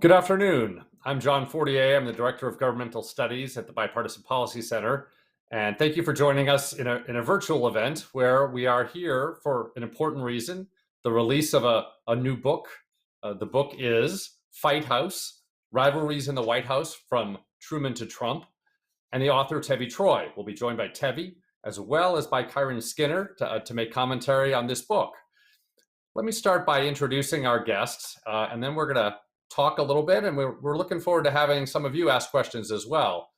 Good afternoon. I'm John Fortier. I'm the Director of Governmental Studies at the Bipartisan Policy Center. And thank you for joining us in a virtual event where we are here for an important reason, the release of a new book. The book is Fight House, Rivalries in the White House from Truman to Trump. And the author, Tevi Troy, will be joined by Tevi, as well as by Kyron Skinner to make commentary on this book. Let me start by introducing our guests, and then we're going to talk a little bit, and we're looking forward to having some of you ask questions as well.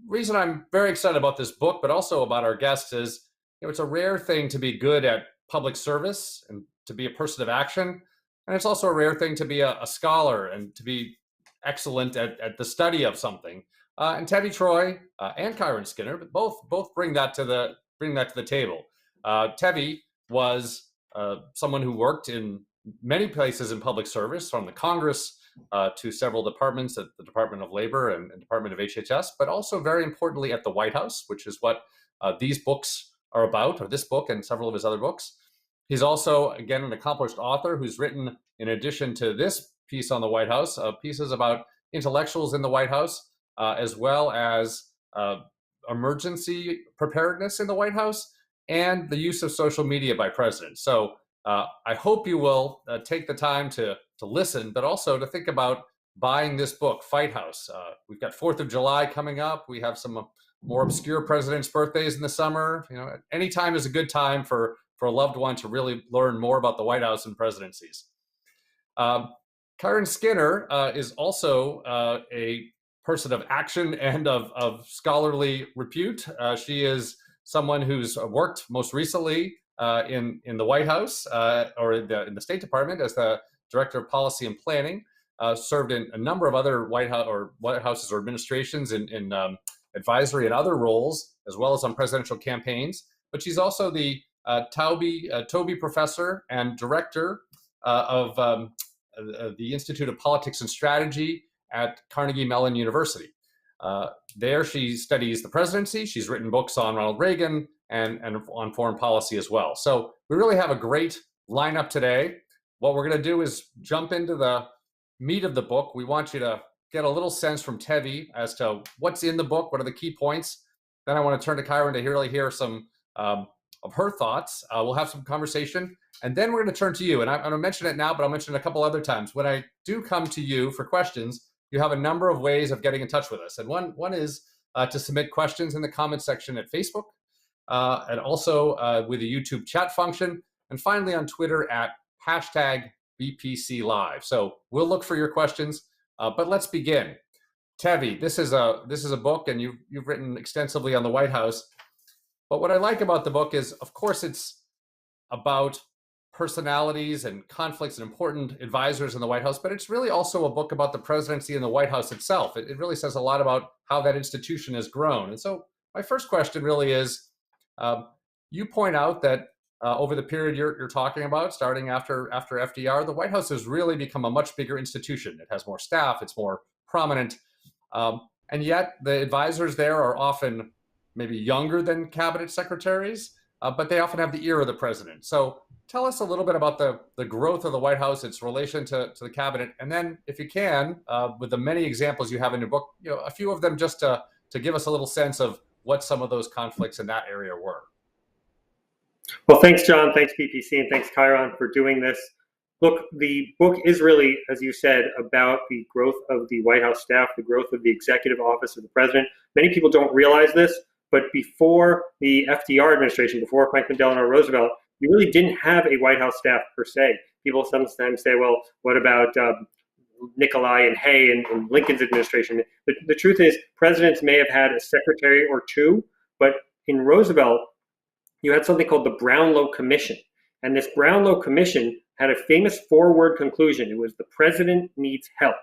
Reason I'm very excited about this book, but also about our guests is, it's a rare thing to be good at public service and to be a person of action. And it's also a rare thing to be a scholar and to be excellent at the study of something. And Tevi Troy and Kyron Skinner, but both bring that to the table. Tevi was someone who worked in many places in public service, from the Congress to several departments at the Department of Labor and Department of HHS, but also very importantly at the White House, which is what these books are about, or this book and several of his other books. He's also, again, an accomplished author who's written, in addition to this piece on the White House, pieces about intellectuals in the White House, as well as emergency preparedness in the White House and the use of social media by presidents. So I hope you will take the time to listen, but also to think about buying this book, Fight House. We've got 4th of July coming up. We have some more obscure presidents' birthdays in the summer. Any time is a good time for a loved one to really learn more about the White House and presidencies. Kyron Skinner is also a person of action and of scholarly repute. She is someone who's worked most recently in the White House or in the State Department as the Director of Policy and Planning, served in a number of other White Houses or administrations in advisory and other roles, as well as on presidential campaigns. But she's also the Tobey Professor and Director of the Institute of Politics and Strategy at Carnegie Mellon University. There she studies the presidency. She's written books on Ronald Reagan and on foreign policy as well. So we really have a great lineup today. What we're going to do is jump into the meat of the book. We want you to get a little sense from Tevi as to what's in the book, what are the key points. Then I want to turn to Kyron to really hear some of her thoughts. We'll have some conversation, and then we're going to turn to you. And I'm going to mention it now, but I'll mention it a couple other times. When I do come to you for questions, you have a number of ways of getting in touch with us. And one is to submit questions in the comment section at Facebook, and also with the YouTube chat function, and finally on Twitter at #BPC Live. So we'll look for your questions, but let's begin. Tevi, this is a book, and you've written extensively on the White House. But what I like about the book is, of course, it's about personalities and conflicts and important advisors in the White House, but it's really also a book about the presidency and the White House itself. It really says a lot about how that institution has grown. And so my first question really is, you point out that over the period you're talking about, starting after FDR, the White House has really become a much bigger institution. It has more staff, it's more prominent, and yet the advisors there are often maybe younger than cabinet secretaries, but they often have the ear of the president. So tell us a little bit about the growth of the White House, its relation to the cabinet, and then, if you can, with the many examples you have in your book, a few of them just to give us a little sense of what some of those conflicts in that area were. Well, thanks, John. Thanks, BPC, and thanks, Kyron, for doing this. Look, the book is really, as you said, about the growth of the White House staff, the growth of the executive office of the president. Many people don't realize this, but before the FDR administration, before Franklin Delano Roosevelt, you really didn't have a White House staff per se. People sometimes say, well, what about Nicolai and Hay and Lincoln's administration? The truth is, presidents may have had a secretary or two, but in Roosevelt, you had something called the Brownlow Commission. And this Brownlow Commission had a famous four-word conclusion. It was, the president needs help.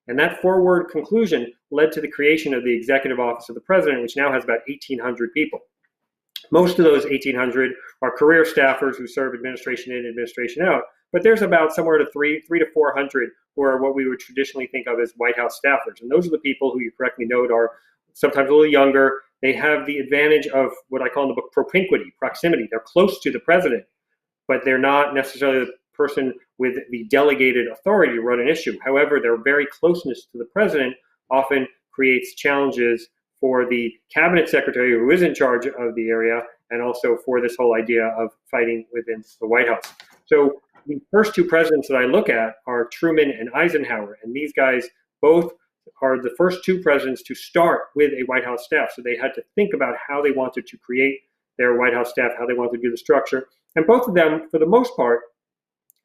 And that four-word conclusion led to the creation of the executive office of the president, which now has about 1,800 people. Most of those 1,800 are career staffers who serve administration in, administration out. But there's about somewhere to 300 to 400 who are what we would traditionally think of as White House staffers. And those are the people who, you correctly note, are sometimes a little younger. They have the advantage of what I call in the book propinquity, proximity. They're close to the president, but they're not necessarily the person with the delegated authority to run an issue. However, their very closeness to the president often creates challenges for the cabinet secretary who is in charge of the area, and also for this whole idea of fighting within the White House. So the first two presidents that I look at are Truman and Eisenhower, and these guys both are the first two presidents to start with a White House staff. So they had to think about how they wanted to create their White House staff, how they wanted to do the structure. And both of them, for the most part,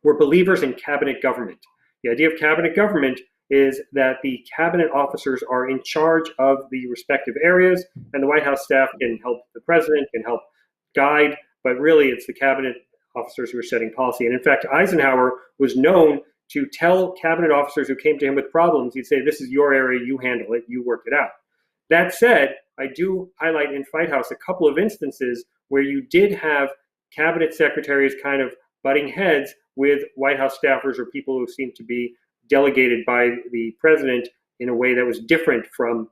were believers in cabinet government. The idea of cabinet government is that the cabinet officers are in charge of the respective areas, and the White House staff can help the president, can help guide, but really it's the cabinet officers who are setting policy. And in fact, Eisenhower was known to tell cabinet officers who came to him with problems, he'd say, this is your area, you handle it, you work it out. That said, I do highlight in Fight House a couple of instances where you did have cabinet secretaries kind of butting heads with White House staffers or people who seemed to be delegated by the president in a way that was different from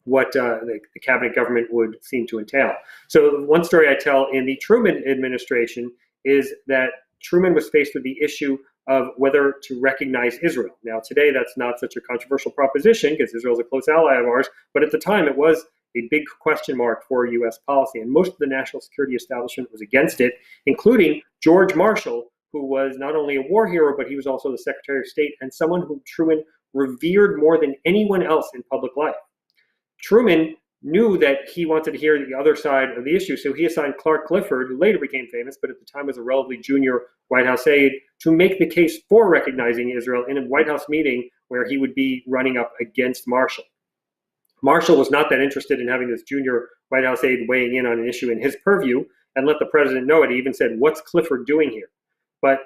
what the cabinet government would seem to entail. So one story I tell in the Truman administration is that Truman was faced with the issue of whether to recognize Israel. Now, today, that's not such a controversial proposition because Israel is a close ally of ours, but at the time, it was a big question mark for U.S. policy, and most of the national security establishment was against it, including George Marshall, who was not only a war hero, but he was also the Secretary of State and someone who Truman revered more than anyone else in public life. Truman knew that he wanted to hear the other side of the issue, so he assigned Clark Clifford, who later became famous, but at the time was a relatively junior White House aide, to make the case for recognizing Israel in a White House meeting where he would be running up against Marshall. Marshall was not that interested in having this junior White House aide weighing in on an issue in his purview and let the president know it. He even said, "What's Clifford doing here?" But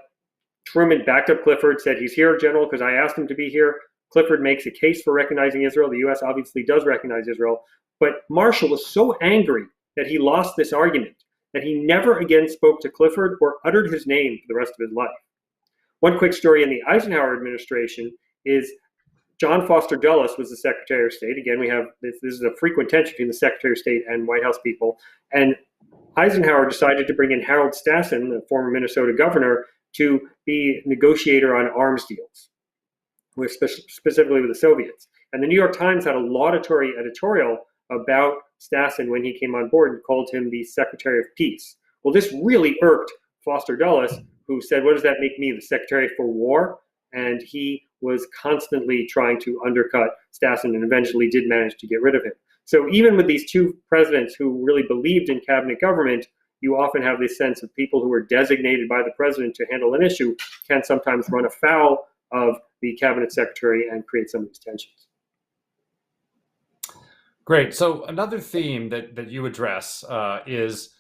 Truman backed up Clifford, said, "He's here, General, because I asked him to be here." Clifford makes a case for recognizing Israel. The U.S. obviously does recognize Israel. But Marshall was so angry that he lost this argument that he never again spoke to Clifford or uttered his name for the rest of his life. One quick story in the Eisenhower administration is John Foster Dulles was the Secretary of State. Again, we have this is a frequent tension between the Secretary of State and White House people. And Eisenhower decided to bring in Harold Stassen, the former Minnesota governor, to be negotiator on arms deals, specifically with the Soviets. And the New York Times had a laudatory editorial about Stassen when he came on board and called him the Secretary of Peace. Well, this really irked Foster Dulles, who said, "What does that make me, the Secretary for War?" And he was constantly trying to undercut Stassen and eventually did manage to get rid of him. So even with these two presidents who really believed in cabinet government, you often have this sense of people who are designated by the president to handle an issue can sometimes run afoul of the cabinet secretary and create some of these tensions. Great. So another theme that you address is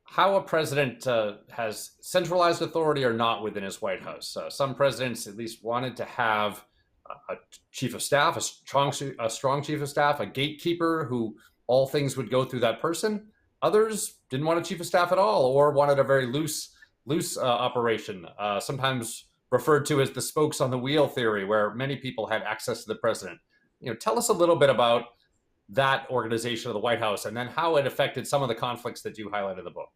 how a president has centralized authority or not within his White House. Some presidents at least wanted to have a chief of staff, a strong chief of staff, a gatekeeper who all things would go through that person. Others didn't want a chief of staff at all, or wanted a very loose operation, sometimes referred to as the spokes on the wheel theory, where many people had access to the president. Tell us a little bit about that organization of the White House and then how it affected some of the conflicts that you highlight in the book.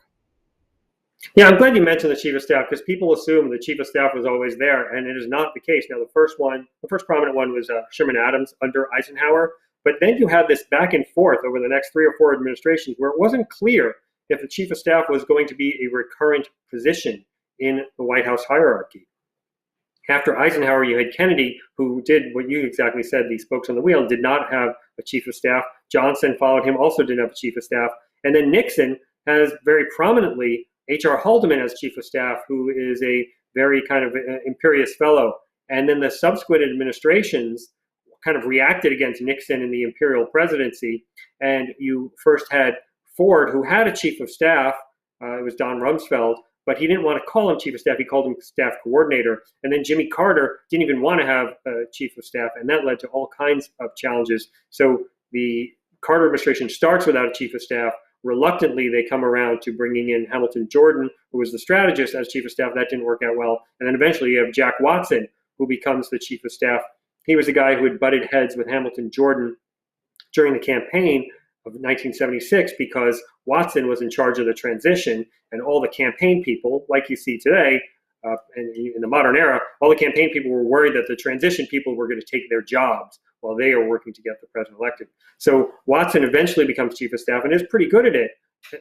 Yeah, I'm glad you mentioned the chief of staff because people assume the chief of staff was always there, and it is not the case. Now, the first prominent one was Sherman Adams under Eisenhower, but then you had this back and forth over the next 3 or 4 administrations where it wasn't clear if the chief of staff was going to be a recurrent position in the White House hierarchy. After Eisenhower, you had Kennedy, who did what you exactly said, the spokes on the wheel, did not have a chief of staff. Johnson followed him, also didn't have a chief of staff. And then Nixon has very prominently H.R. Haldeman as chief of staff, who is a very kind of imperious fellow. And then the subsequent administrations kind of reacted against Nixon in the imperial presidency. And you first had Ford, who had a chief of staff. It was Don Rumsfeld. But he didn't want to call him chief of staff. He called him staff coordinator. And then Jimmy Carter didn't even want to have a chief of staff. And that led to all kinds of challenges. So the Carter administration starts without a chief of staff. Reluctantly, they come around to bringing in Hamilton Jordan, who was the strategist as chief of staff. That didn't work out well. And then eventually you have Jack Watson, who becomes the chief of staff. He was the guy who had butted heads with Hamilton Jordan during the campaign of 1976 because Watson was in charge of the transition, and all the campaign people, like you see today, and in the modern era, all the campaign people were worried that the transition people were going to take their jobs while they are working to get the president elected. So Watson eventually becomes chief of staff and is pretty good at it.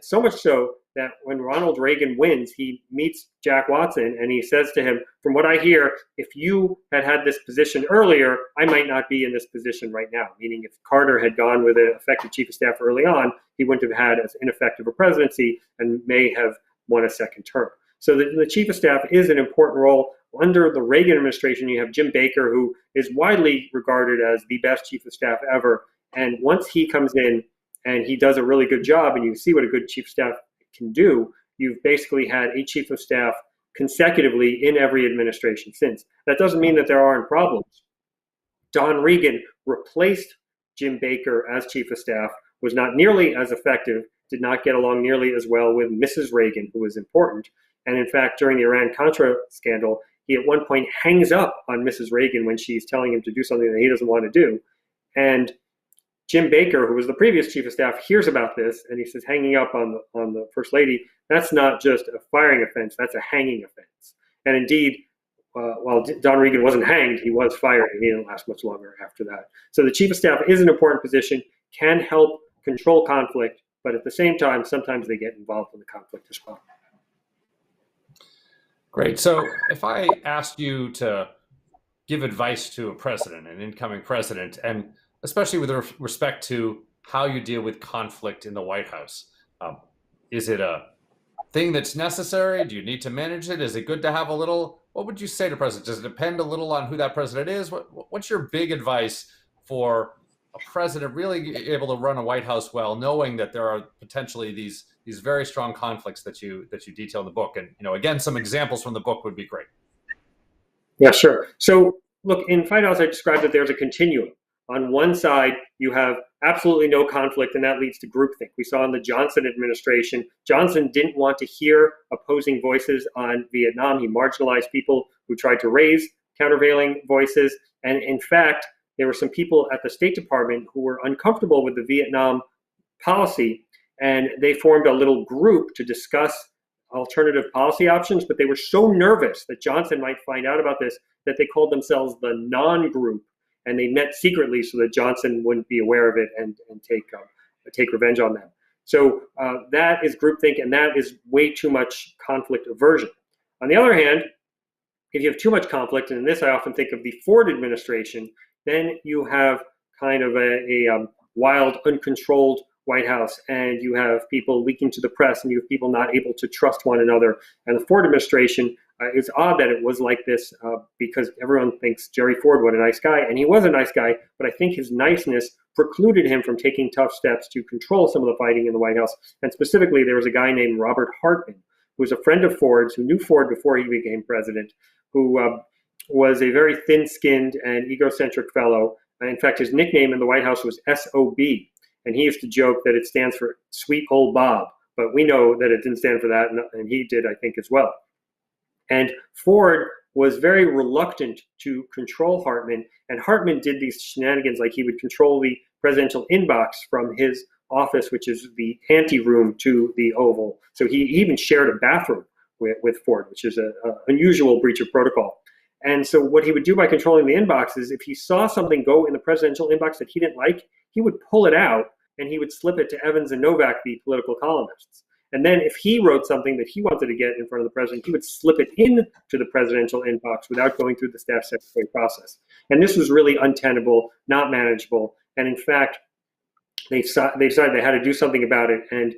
So much so that when Ronald Reagan wins, he meets Jack Watson and he says to him, from what I hear, if you had this position earlier, I might not be in this position right now. Meaning if Carter had gone with an effective chief of staff early on, he wouldn't have had as ineffective a presidency and may have won a second term. So the chief of staff is an important role. Under the Reagan administration, you have Jim Baker, who is widely regarded as the best chief of staff ever. And once he comes in and he does a really good job, and you see what a good chief of staff can do, you've basically had a chief of staff consecutively in every administration since. That doesn't mean that there aren't problems. Don Regan replaced Jim Baker as chief of staff, was not nearly as effective, did not get along nearly as well with Mrs. Reagan, who was important. And in fact, during the Iran-Contra scandal, he at one point hangs up on Mrs. Reagan when she's telling him to do something that he doesn't want to do. And Jim Baker, who was the previous chief of staff, hears about this, and he says, hanging up on the first lady, that's not just a firing offense, that's a hanging offense. And indeed, while Don Regan wasn't hanged, he was fired, and he didn't last much longer after that. So the chief of staff is an important position, can help control conflict, but at the same time, sometimes they get involved in the conflict as well. Great. So if I asked you to give advice to a president, an incoming president, and especially with respect to how you deal with conflict in the White House, is it a thing that's necessary? Do you need to manage it? Is it good to have a little? What would you say to president? Does it depend a little on who that president is? What's your big advice for a president really able to run a White House well, knowing that there are potentially these very strong conflicts that you detail in the book? And again, some examples from the book would be great. Yeah, sure. So look, in White House, I described that there's a continuum. On one side, you have absolutely no conflict, and that leads to groupthink. We saw in the Johnson administration, Johnson didn't want to hear opposing voices on Vietnam. He marginalized people who tried to raise countervailing voices. And in fact, there were some people at the State Department who were uncomfortable with the Vietnam policy, and they formed a little group to discuss alternative policy options, but they were so nervous that Johnson might find out about this that they called themselves the non-group, and they met secretly so that Johnson wouldn't be aware of it and take revenge on them. So that is groupthink, and that is way too much conflict aversion. On the other hand, if you have too much conflict, and in this I often think of the Ford administration, then you have kind of a wild, uncontrolled White House, and you have people leaking to the press, and you have people not able to trust one another. And the Ford administration, it's odd that it was like this because everyone thinks Jerry Ford was a nice guy, and he was a nice guy, but I think his niceness precluded him from taking tough steps to control some of the fighting in the White House. And specifically, there was a guy named Robert Hartman, who was a friend of Ford's, who knew Ford before he became president, who was a very thin-skinned and egocentric fellow. In fact, his nickname in the White House was SOB. And he used to joke that it stands for Sweet Old Bob, but we know that it didn't stand for that, and he did, I think, as well. And Ford was very reluctant to control Hartman, and Hartman did these shenanigans, like he would control the presidential inbox from his office, which is the anteroom to the Oval. So he even shared a bathroom with Ford, which is an unusual breach of protocol. And so what he would do by controlling the inbox is if he saw something go in the presidential inbox that he didn't like, he would pull it out and he would slip it to Evans and Novak, the political columnists. And then if he wrote something that he wanted to get in front of the president, he would slip it into the presidential inbox without going through the staff secretary process. And this was really untenable, not manageable. And in fact, they decided they had to do something about it. And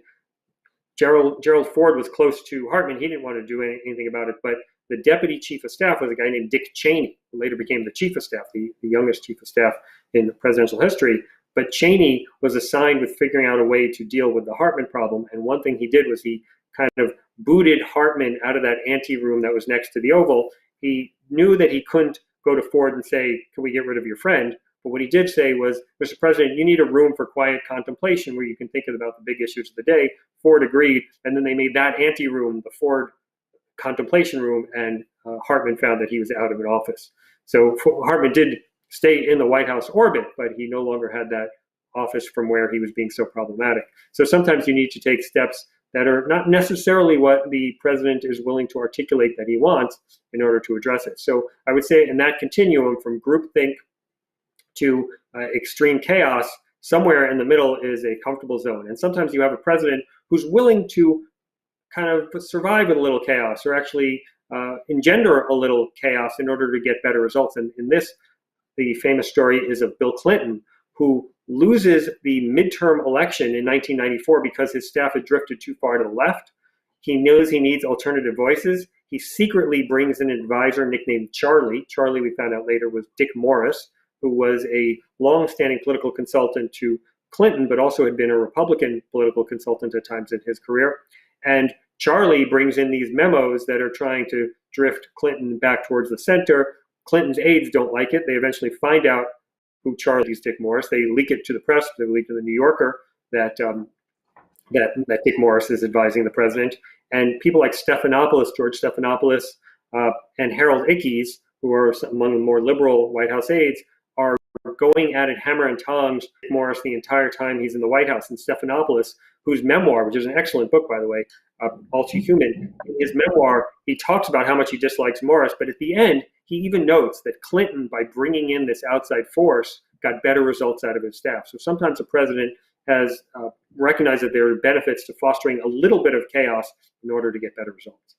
Gerald Ford was close to Hartman. He didn't want to do anything about it, but the deputy chief of staff was a guy named Dick Cheney, who later became the chief of staff, the youngest chief of staff in presidential history. But Cheney was assigned with figuring out a way to deal with the Hartman problem. And one thing he did was he kind of booted Hartman out of that anteroom that was next to the Oval. He knew that he couldn't go to Ford and say, can we get rid of your friend? But what he did say was, Mr. President, you need a room for quiet contemplation where you can think about the big issues of the day. Ford agreed. And then they made that anteroom the Ford contemplation room, and Hartman found that he was out of an office. So Hartman did stay in the White House orbit, but he no longer had that office from where he was being so problematic. So sometimes you need to take steps that are not necessarily what the president is willing to articulate that he wants in order to address it. So I would say in that continuum from groupthink to extreme chaos, somewhere in the middle is a comfortable zone. And sometimes you have a president who's willing to kind of survive with a little chaos, or actually engender a little chaos in order to get better results. And in this, the famous story is of Bill Clinton, who loses the midterm election in 1994 because his staff had drifted too far to the left. He knows he needs alternative voices. He secretly brings an advisor nicknamed Charlie. Charlie, we found out later, was Dick Morris, who was a long-standing political consultant to Clinton, but also had been a Republican political consultant at times in his career. And Charlie brings in these memos that are trying to drift Clinton back towards the center. Clinton's aides don't like it. They eventually find out who Charlie's Dick Morris. They leak it to the press. They leak to the New Yorker that Dick Morris is advising the president. And people like George Stephanopoulos, and Harold Ickes, who are among the more liberal White House aides, are going at it hammer and tongs Dick Morris the entire time he's in the White House. And Stephanopoulos, whose memoir, which is an excellent book, by the way, All Too Human, in his memoir, he talks about how much he dislikes Morris, but at the end, he even notes that Clinton, by bringing in this outside force, got better results out of his staff. So sometimes a president has recognized that there are benefits to fostering a little bit of chaos in order to get better results.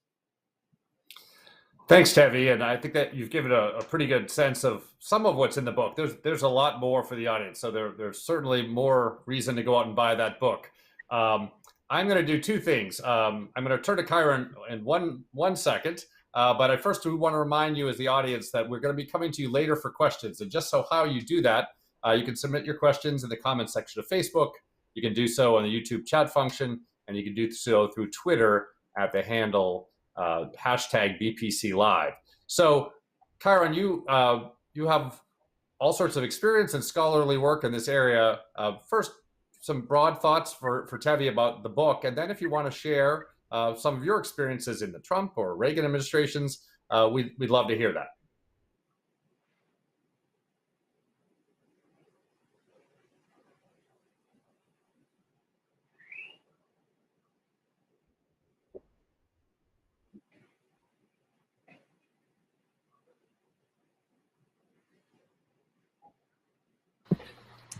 Thanks, Tevi, and I think that you've given a pretty good sense of some of what's in the book. There's a lot more for the audience, so there's certainly more reason to go out and buy that book. I'm going to do two things. I'm going to turn to Kyra in one second, but I first do want to remind you as the audience that we're going to be coming to you later for questions. And just so how you do that, you can submit your questions in the comments section of Facebook. You can do so on the YouTube chat function, and you can do so through Twitter at the handle hashtag BPC Live. So, Kyron, you have all sorts of experience and scholarly work in this area. First, some broad thoughts for Tevi about the book, and then if you want to share some of your experiences in the Trump or Reagan administrations, we'd love to hear that.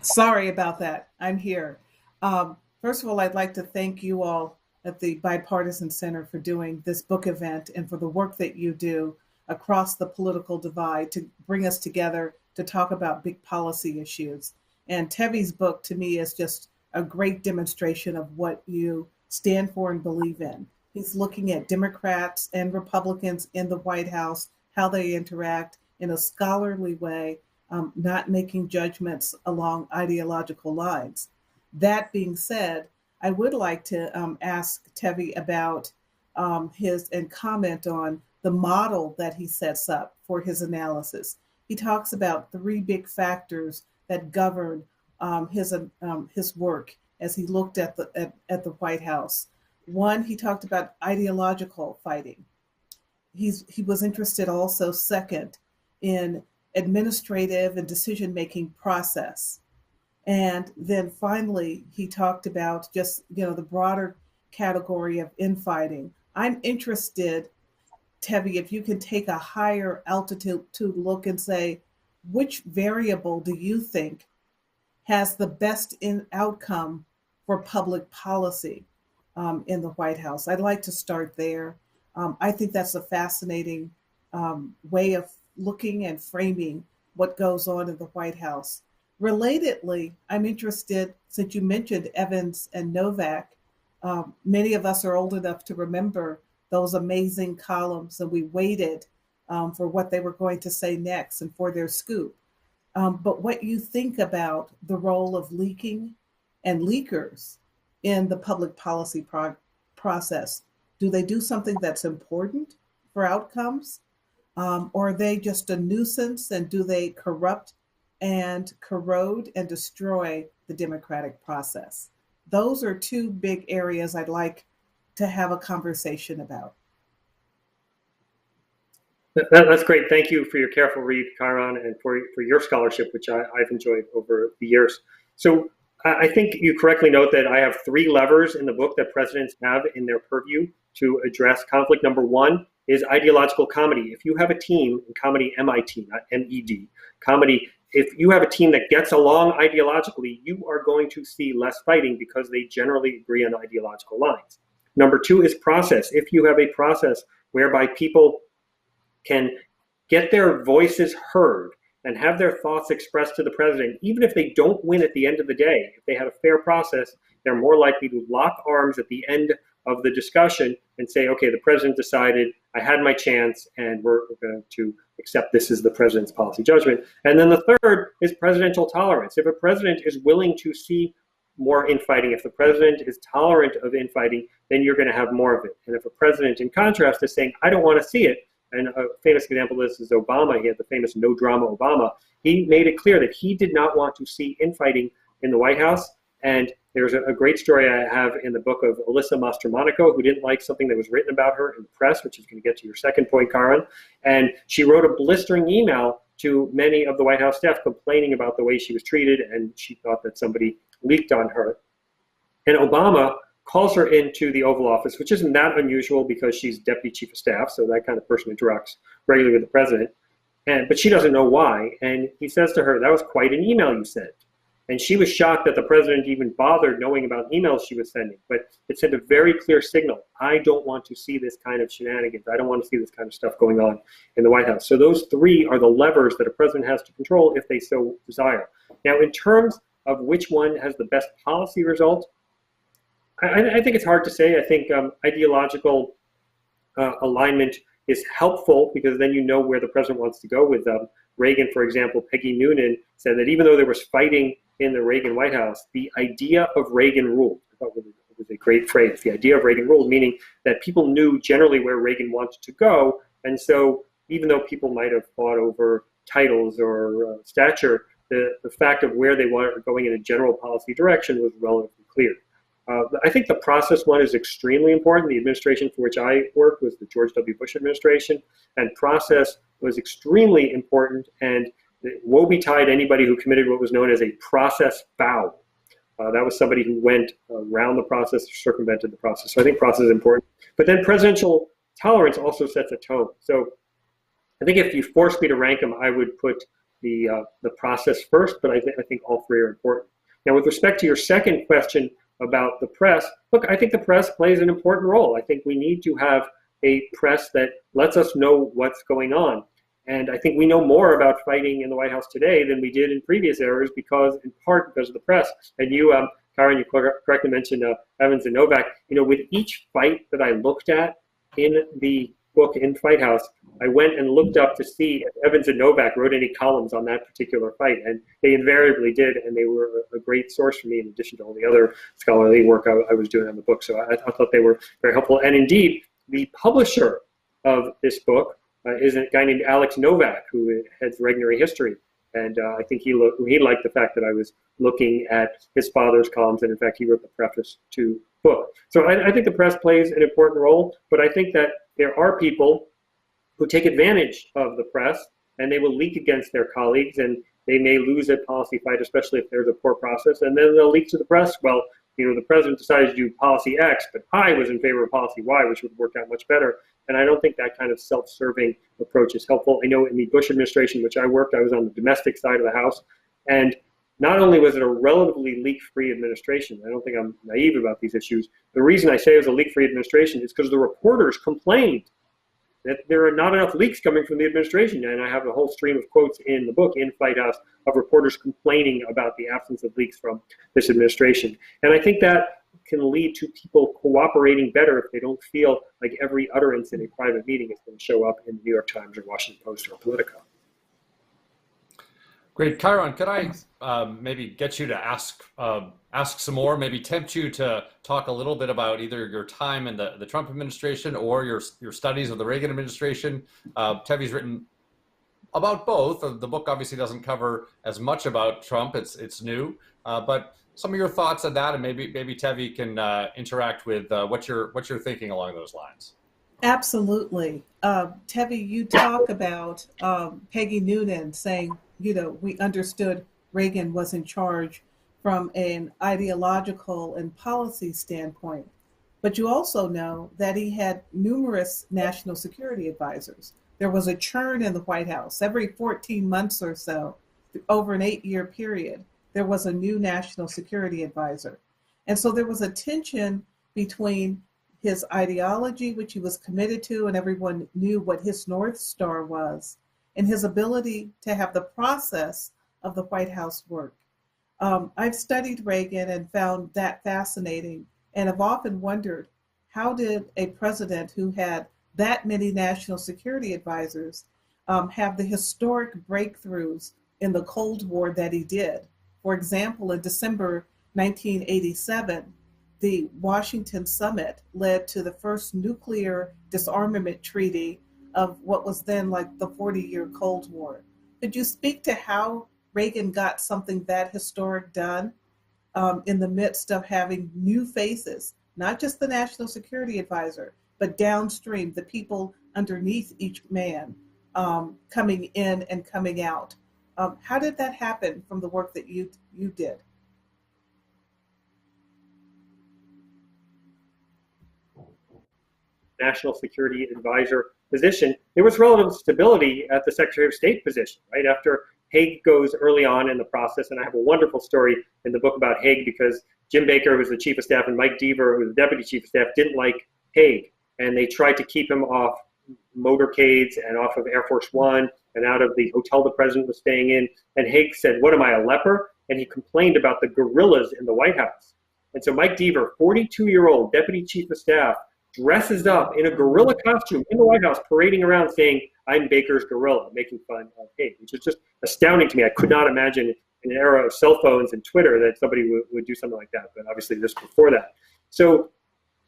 Sorry about that. I'm here. First of all, I'd like to thank you all at the Bipartisan Center for doing this book event and for the work that you do across the political divide to bring us together to talk about big policy issues. And Tevi's book, to me, is just a great demonstration of what you stand for and believe in. He's looking at Democrats and Republicans in the White House, how they interact in a scholarly way, not making judgments along ideological lines. That being said, I would like to ask Tevi about his and comment on the model that he sets up for his analysis. He talks about three big factors that govern his work as he looked at the White House. One, he talked about ideological fighting. He was interested also, second, in administrative and decision-making process. And then finally, he talked about just, the broader category of infighting. I'm interested, Tevi, if you can take a higher altitude look and say, which variable do you think has the best outcome for public policy in the White House? I'd like to start there. I think that's a fascinating way of looking and framing what goes on in the White House. Relatedly, I'm interested, since you mentioned Evans and Novak, many of us are old enough to remember those amazing columns, and we waited for what they were going to say next and for their scoop. But what you think about the role of leaking and leakers in the public policy process? Do they do something that's important for outcomes? Or are they just a nuisance, and do they corrupt and corrode and destroy the democratic process? Those are two big areas I'd like to have a conversation about. That's great. Thank you for your careful read, Kyron, and for your scholarship, which I've enjoyed over the years. So I think you correctly note that I have 3 levers in the book that presidents have in their purview to address conflict. Number 1 is ideological comedy. If you have a team, in comedy, MIT, not MED, comedy, if you have a team that gets along ideologically, you are going to see less fighting because they generally agree on ideological lines. Number 2 is process. If you have a process whereby people can get their voices heard and have their thoughts expressed to the president, even if they don't win at the end of the day, if they had a fair process, they're more likely to lock arms at the end of the discussion and say, okay, the president decided, I had my chance, and we're going to accept this as the president's policy judgment. And then the third is presidential tolerance. If a president is willing to see more infighting, if the president is tolerant of infighting, then you're going to have more of it. And if a president, in contrast, is saying, I don't want to see it, and a famous example of this is Obama. He had the famous no drama Obama. He made it clear that he did not want to see infighting in the White House. And there's a great story I have in the book of Alyssa Mastromonaco, who didn't like something that was written about her in the press, which is going to get to your second point, Karan. And she wrote a blistering email to many of the White House staff complaining about the way she was treated, and she thought that somebody leaked on her. And Obama calls her into the Oval Office, which isn't that unusual because she's deputy chief of staff, so that kind of person interacts regularly with the president. But she doesn't know why. And he says to her, that was quite an email you sent. And she was shocked that the president even bothered knowing about emails she was sending. But it sent a very clear signal. I don't want to see this kind of shenanigans. I don't want to see this kind of stuff going on in the White House. So those 3 are the levers that a president has to control if they so desire. Now, in terms of which one has the best policy result, I think it's hard to say. I think ideological alignment is helpful because then you know where the president wants to go with them. Reagan, for example, Peggy Noonan said that even though there was fighting in the Reagan White House, the idea of Reagan ruled. I thought it was a great phrase. The idea of Reagan ruled, meaning that people knew generally where Reagan wanted to go. And so even though people might have fought over titles or stature, the fact of where they were going in a general policy direction was relatively clear. I think the process one is extremely important. The administration for which I worked was the George W. Bush administration, and process was extremely important, and woe betide anybody who committed what was known as a process foul. That was somebody who went around the process or circumvented the process. So I think process is important. But then presidential tolerance also sets a tone. So I think if you force me to rank them, I would put the process first, but I think all 3 are important. Now, with respect to your second question about the press, look, I think the press plays an important role. I think we need to have a press that lets us know what's going on. And I think we know more about fighting in the White House today than we did in previous eras in part because of the press. And you, Karen, you correctly mentioned Evans and Novak. With each fight that I looked at in the book in Fight House, I went and looked up to see if Evans and Novak wrote any columns on that particular fight, and they invariably did, and they were a great source for me in addition to all the other scholarly work I was doing on the book. So I thought they were very helpful. And indeed, the publisher of this book is a guy named Alex Novak, who heads Regnery History. And I think he liked the fact that I was looking at his father's columns, and in fact, he wrote the preface to the book. So I think the press plays an important role, but I think that there are people who take advantage of the press, and they will leak against their colleagues, and they may lose a policy fight, especially if there's a poor process, and then they'll leak to the press, well, the president decided to do policy X, but I was in favor of policy Y, which would work out much better. And I don't think that kind of self-serving approach is helpful. I know in the Bush administration, which I worked, I was on the domestic side of the House, and not only was it a relatively leak-free administration, I don't think I'm naive about these issues. The reason I say it was a leak-free administration is because the reporters complained that there are not enough leaks coming from the administration. And I have a whole stream of quotes in the book, in Fight House, of reporters complaining about the absence of leaks from this administration. And I think that can lead to people cooperating better if they don't feel like every utterance in a private meeting is going to show up in the New York Times or Washington Post or Politico. Great. Chiron, could I maybe get you to ask some more, maybe tempt you to talk a little bit about either your time in the Trump administration or your studies of the Reagan administration? Tevi's written about both. The book obviously doesn't cover as much about Trump. It's new, but some of your thoughts on that, and maybe Tevi can interact with what you're thinking along those lines. Absolutely. Tevi, you talk about Peggy Noonan saying, we understood Reagan was in charge from an ideological and policy standpoint. But you also know that he had numerous national security advisors. There was a churn in the White House. Every 14 months or so, over an 8-year period, there was a new national security advisor. And so there was a tension between his ideology, which he was committed to, and everyone knew what his North Star was, and his ability to have the process of the White House work. I've studied Reagan and found that fascinating, and have often wondered, how did a president who had that many national security advisors have the historic breakthroughs in the Cold War that he did? For example, in December 1987, the Washington summit led to the first nuclear disarmament treaty of what was then like the 40-year Cold War. Could you speak to how Reagan got something that historic done in the midst of having new faces, not just the national security advisor, but downstream, the people underneath each man coming in and coming out? How did that happen from the work that you did? National security advisor position, there was relative stability at the Secretary of State position, right? After Haig goes early on in the process, and I have a wonderful story in the book about Haig because Jim Baker, who was the chief of staff, and Mike Deaver, who was the deputy chief of staff, didn't like Haig, and they tried to keep him off motorcades and off of Air Force One and out of the hotel the president was staying in. And Haig said, "What am I, a leper?" And he complained about the gorillas in the White House. And so Mike Deaver, 42-year-old deputy chief of staff, dresses up in a gorilla costume in the White House, parading around saying, "I'm Baker's gorilla," making fun of Haig, which is just astounding to me. I could not imagine in an era of cell phones and Twitter that somebody would do something like that, but obviously this before that. So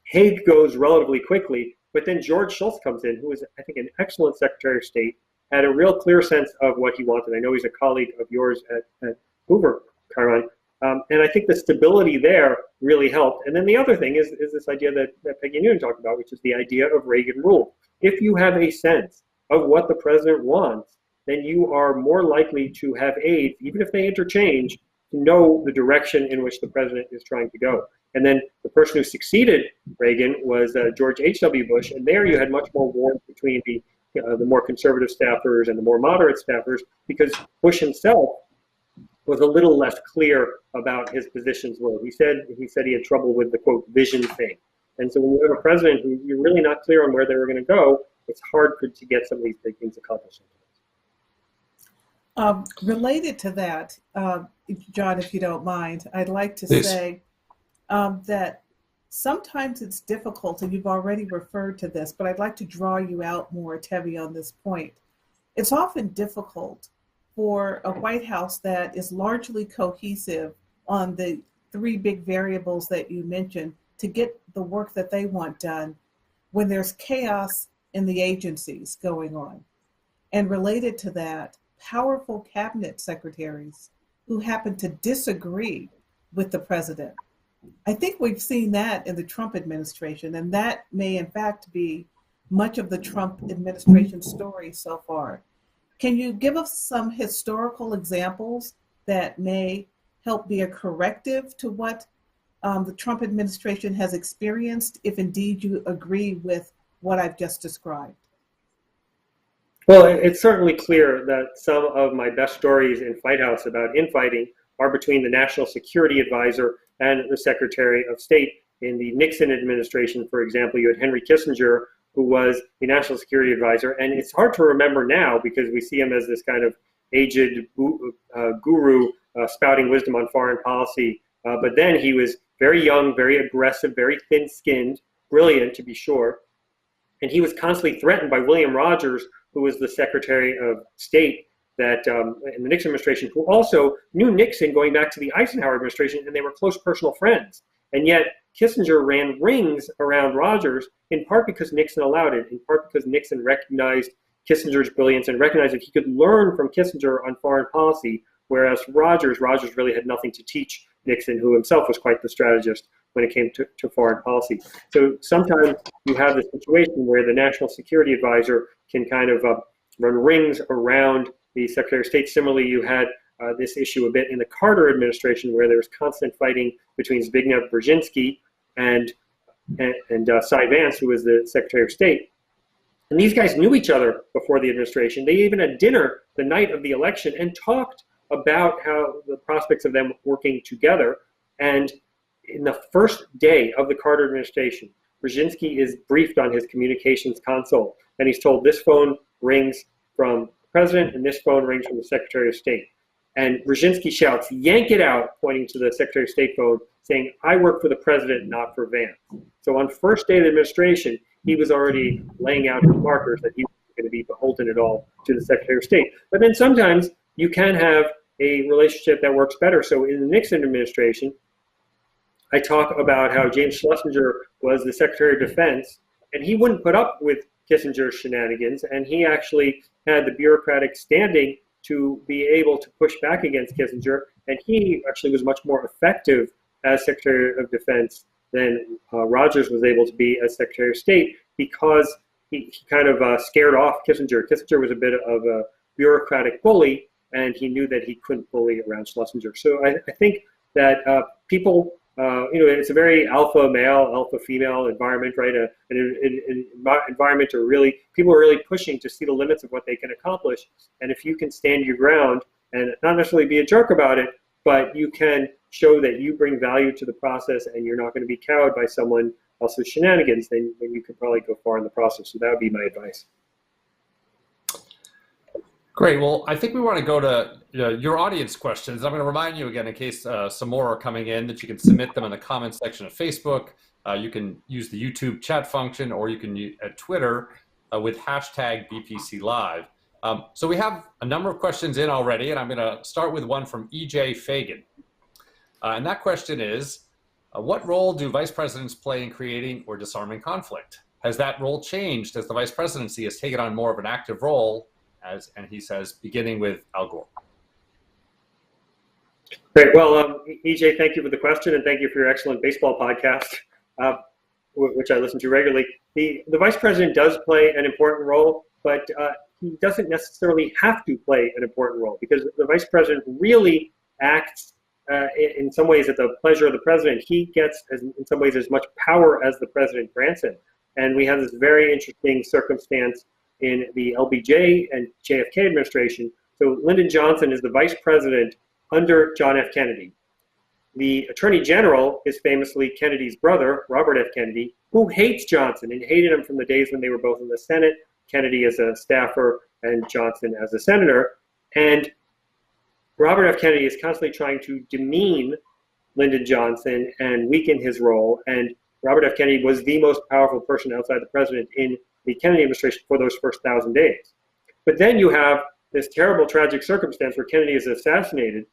Haig goes relatively quickly, but then George Shultz comes in, who is, I think, an excellent Secretary of State, had a real clear sense of what he wanted. I know he's a colleague of yours at Hoover, Chiron. And I think the stability there really helped. And then the other thing is this idea that Peggy Noonan talked about, which is the idea of Reagan rule. If you have a sense of what the president wants, then you are more likely to have aides, even if they interchange, to know the direction in which the president is trying to go. And then the person who succeeded Reagan was George H.W. Bush, and there you had much more warmth between the more conservative staffers and the more moderate staffers, because Bush himself was a little less clear about his positions were. He said he had trouble with the, quote, vision thing. And so when you have a president who you're really not clear on where they were going to go, it's hard to get some of these big things accomplished. Related to that, John, if you don't mind, I'd like to Please. say that sometimes it's difficult, and you've already referred to this, but I'd like to draw you out more, Tevi, on this point. It's often difficult for a White House that is largely cohesive on the three big variables that you mentioned to get the work that they want done when there's chaos in the agencies going on. And related to that, powerful cabinet secretaries who happen to disagree with the president. I think we've seen that in the Trump administration, and that may in fact be much of the Trump administration story so far. Can you give us some historical examples that may help be a corrective to what the Trump administration has experienced, if indeed you agree with what I've just described? Well, it's certainly clear that some of my best stories in Fight House about infighting are between the National Security Advisor and the Secretary of State. In the Nixon administration, for example, you had Henry Kissinger, who was the National Security Advisor. And it's hard to remember now because we see him as this kind of aged guru spouting wisdom on foreign policy. But then he was very young, very aggressive, very thin-skinned, brilliant to be sure. And he was constantly threatened by William Rogers, who was the Secretary of State that in the Nixon administration, who also knew Nixon going back to the Eisenhower administration, and they were close personal friends. And yet Kissinger ran rings around Rogers, in part because Nixon allowed it, in part because Nixon recognized Kissinger's brilliance and recognized that he could learn from Kissinger on foreign policy, whereas Rogers really had nothing to teach Nixon, who himself was quite the strategist when it came to foreign policy. So sometimes you have this situation where the National Security Advisor can kind of run rings around the Secretary of State. Similarly, you had this issue a bit in the Carter administration, where there was constant fighting between Zbigniew Brzezinski and Cy Vance, who was the Secretary of State. And these guys knew each other before the administration. They even had dinner the night of the election and talked about how the prospects of them working together. And in the first day of the Carter administration, Brzezinski is briefed on his communications console, and he's told this phone rings from the president and this phone rings from the Secretary of State. And Brzezinski shouts, "Yank it out," pointing to the Secretary of State phone, saying, "I work for the president, not for Vance." So on first day of the administration, he was already laying out his markers that he was going to be beholden at all to the Secretary of State. But then sometimes you can have a relationship that works better. So in the Nixon administration, I talk about how James Schlesinger was the Secretary of Defense, and he wouldn't put up with Kissinger's shenanigans, and he actually had the bureaucratic standing to be able to push back against Kissinger, and he actually was much more effective as Secretary of Defense than Rogers was able to be as Secretary of State, because he kind of scared off Kissinger. Kissinger was a bit of a bureaucratic bully, and he knew that he couldn't bully around Schlesinger. So I think that people, it's a very alpha male, alpha female environment, right? An environment where people are really pushing to see the limits of what they can accomplish. And if you can stand your ground and not necessarily be a jerk about it, but you can show that you bring value to the process and you're not going to be cowed by someone else's shenanigans, then you can probably go far in the process. So that would be my advice. Great. Well, I think we want to go to your audience questions. I'm going to remind you again, in case some more are coming in, that you can submit them in the comments section of Facebook. You can use the YouTube chat function, or you can use at Twitter with hashtag BPC Live. So we have a number of questions in already, and I'm going to start with one from EJ Fagan. And that question is, what role do vice presidents play in creating or disarming conflict? Has that role changed as the vice presidency has taken on more of an active role, and he says, beginning with Al Gore? Great. Well, EJ, thank you for the question, and thank you for your excellent baseball podcast, which I listen to regularly. The vice president does play an important role, but he doesn't necessarily have to play an important role, because the vice president really acts in some ways at the pleasure of the president. He gets, in some ways, as much power as the president grants him. And we have this very interesting circumstance in the LBJ and JFK administration. So Lyndon Johnson is the vice president under John F. Kennedy. The attorney general is famously Kennedy's brother, Robert F. Kennedy, who hates Johnson and hated him from the days when they were both in the Senate, Kennedy as a staffer and Johnson as a senator. And Robert F. Kennedy is constantly trying to demean Lyndon Johnson and weaken his role. And Robert F. Kennedy was the most powerful person outside the president in the Kennedy administration for those first 1,000 days. But then you have this terrible, tragic circumstance where Kennedy is assassinated,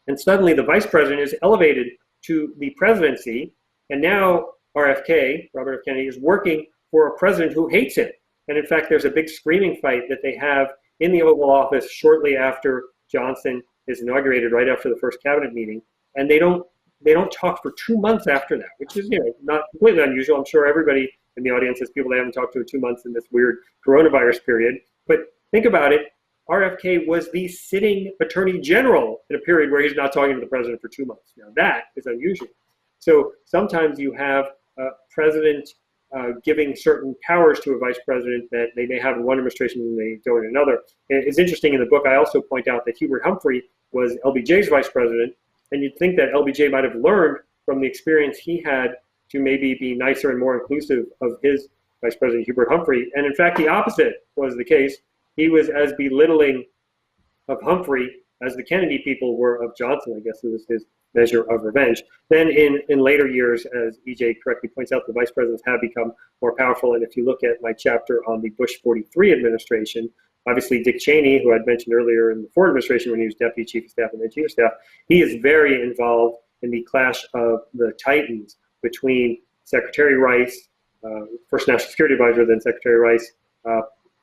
and suddenly the vice president is elevated to the presidency, and now RFK, Robert F. Kennedy, is working for a president who hates him. And in fact, there's a big screaming fight that they have in the Oval Office shortly after Johnson is inaugurated, right after the first cabinet meeting, and they don't talk for 2 months after that, which is not completely unusual. I'm sure everybody in the audience has people they haven't talked to in 2 months in this weird coronavirus period. But think about it. RFK was the sitting attorney general in a period where he's not talking to the president for 2 months. Now that is unusual. So sometimes you have a president giving certain powers to a vice president that they may have in one administration and they don't in another. And it's interesting in the book, I also point out that Hubert Humphrey was LBJ's vice president, and you'd think that LBJ might have learned from the experience he had to maybe be nicer and more inclusive of his vice president, Hubert Humphrey. And in fact, the opposite was the case. He was as belittling of Humphrey as the Kennedy people were of Johnson. I guess it was his measure of revenge. Then in later years, as EJ correctly points out, the vice presidents have become more powerful. And if you look at my chapter on the Bush 43 administration, obviously Dick Cheney, who I'd mentioned earlier in the Ford administration when he was deputy chief of staff and then chief of staff, he is very involved in the clash of the titans between Secretary Rice, first National Security Advisor, then Secretary Rice,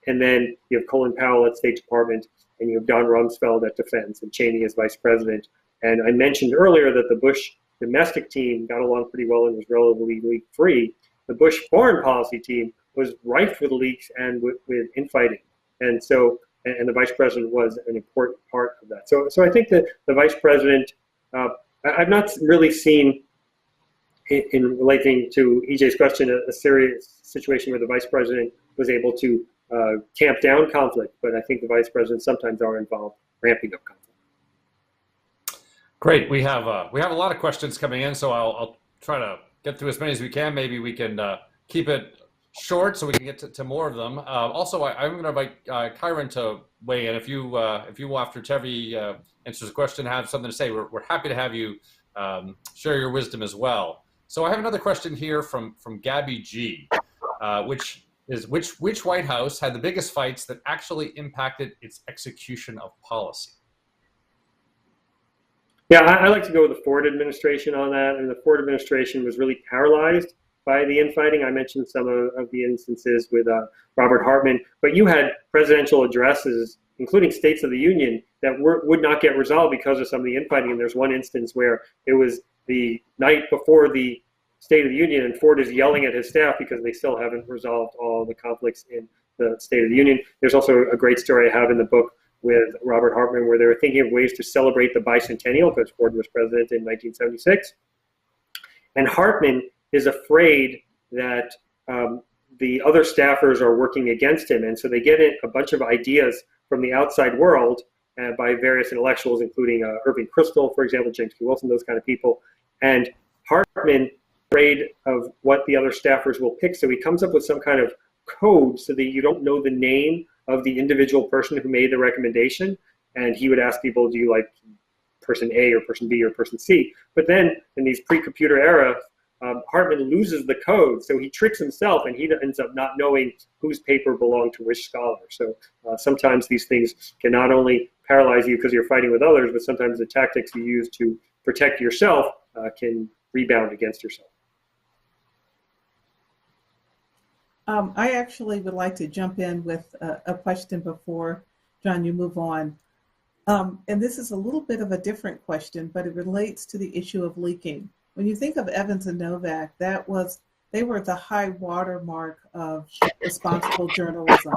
and then you have Colin Powell at State Department, and you have Don Rumsfeld at Defense, and Cheney as vice president. And I mentioned earlier that the Bush domestic team got along pretty well and was relatively leak-free. The Bush foreign policy team was rife with leaks and with infighting. And so and the vice president was an important part of that. So I think that the vice president, I've not really seen, in relating to EJ's question, a serious situation where the vice president was able to tamp down conflict, but I think the vice presidents sometimes are involved ramping up conflict. Great. We have a lot of questions coming in, so I'll try to get through as many as we can. Maybe we can keep it short so we can get to more of them. Also, I'm going to invite Kyron to weigh in. If you after Tevi answers a question, have something to say, we're happy to have you share your wisdom as well. So I have another question here from Gabby G, which is which White House had the biggest fights that actually impacted its execution of policy? Yeah, I like to go with the Ford administration on that, and the Ford administration was really paralyzed by the infighting. I mentioned some of the instances with Robert Hartman, but you had presidential addresses, including States of the Union, that would not get resolved because of some of the infighting. And there's one instance where it was the night before the State of the Union, and Ford is yelling at his staff because they still haven't resolved all the conflicts in the State of the Union. There's also a great story I have in the book with Robert Hartman where they were thinking of ways to celebrate the bicentennial because Ford was president in 1976. And Hartman is afraid that the other staffers are working against him. And so they get a bunch of ideas from the outside world by various intellectuals, including Irving Kristol, for example, James P. Wilson, those kind of people. And Hartman afraid of what the other staffers will pick. So he comes up with some kind of code so that you don't know the name of the individual person who made the recommendation. And he would ask people, do you like person A or person B or person C? But then in these pre-computer era, Hartman loses the code. So he tricks himself and he ends up not knowing whose paper belonged to which scholar. So sometimes these things can not only paralyze you because you're fighting with others, but sometimes the tactics you use to protect yourself can rebound against yourself. I actually would like to jump in with a question before, John, you move on. And this is a little bit of a different question, but it relates to the issue of leaking. When you think of Evans and Novak, they were the high watermark of responsible journalism.